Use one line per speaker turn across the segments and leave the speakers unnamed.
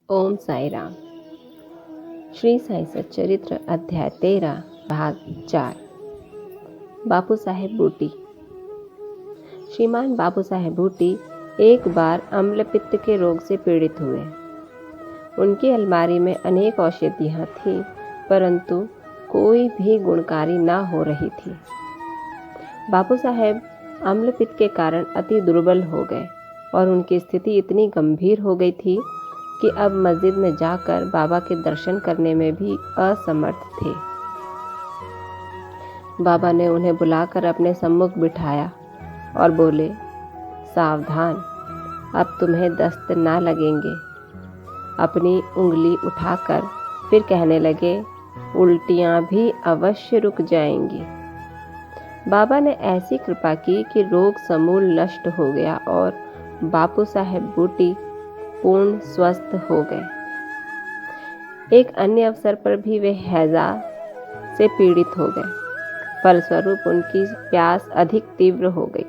ओम साई राम। श्री साई सच्चरित्र अध्याय 13 भाग 4। बापू साहेब बूटी। श्रीमान बापू साहेब बूटी एक बार अम्लपित्त के रोग से पीड़ित हुए। उनकी अलमारी में अनेक औषधियाँ थीं, परंतु कोई भी गुणकारी ना हो रही थी। बापू साहेब अम्लपित्त के कारण अति दुर्बल हो गए और उनकी स्थिति इतनी गंभीर हो गई थी कि अब मस्जिद में जाकर बाबा के दर्शन करने में भी असमर्थ थे। बाबा ने उन्हें बुलाकर अपने सम्मुख बिठाया और बोले, सावधान, अब तुम्हें दस्त ना लगेंगे। अपनी उंगली उठाकर फिर कहने लगे, उल्टियाँ भी अवश्य रुक जाएंगी। बाबा ने ऐसी कृपा की कि रोग समूल नष्ट हो गया और बापू साहेब बूटी पूर्ण स्वस्थ हो गए। एक अन्य अवसर पर भी वे हैजा से पीड़ित हो गए। फलस्वरूप उनकी प्यास अधिक तीव्र हो गई।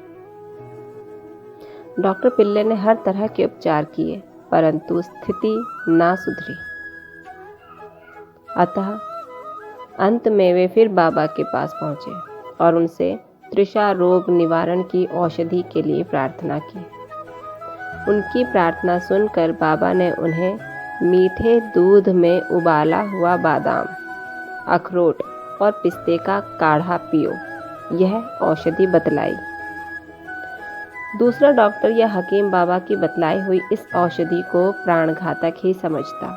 डॉक्टर पिल्ले ने हर तरह के उपचार किए, परंतु स्थिति ना सुधरी। अतः अंत में वे फिर बाबा के पास पहुंचे और उनसे तृषा रोग निवारण की औषधि के लिए प्रार्थना की। उनकी प्रार्थना सुनकर बाबा ने उन्हें मीठे दूध में उबाला हुआ बादाम, अखरोट और पिस्ते का काढ़ा पियो, यह औषधि बतलाई। दूसरा डॉक्टर या हकीम बाबा की बतलाई हुई इस औषधि को प्राणघातक ही समझता,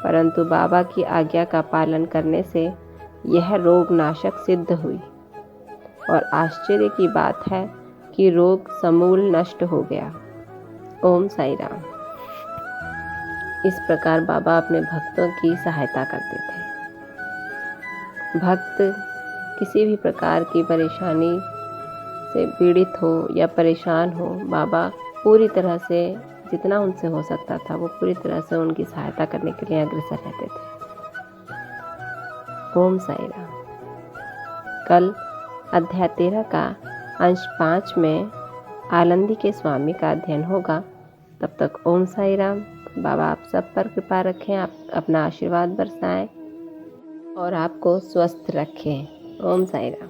परंतु बाबा की आज्ञा का पालन करने से यह रोगनाशक सिद्ध हुई और आश्चर्य की बात है कि रोग समूल नष्ट हो गया। ओम साई राम। इस प्रकार बाबा अपने भक्तों की सहायता करते थे। भक्त किसी भी प्रकार की परेशानी से पीड़ित हो या परेशान हो, बाबा पूरी तरह से जितना उनसे हो सकता था वो पूरी तरह से उनकी सहायता करने के लिए अग्रसर रहते थे। ओम साई राम। कल अध्याय 13 का अंश 5 में आनंदी के स्वामी का अध्ययन होगा। तब तक ओम साई राम। बाबा आप सब पर कृपा रखें, आप अपना आशीर्वाद बरसाएं और आपको स्वस्थ रखें। ओम साई राम।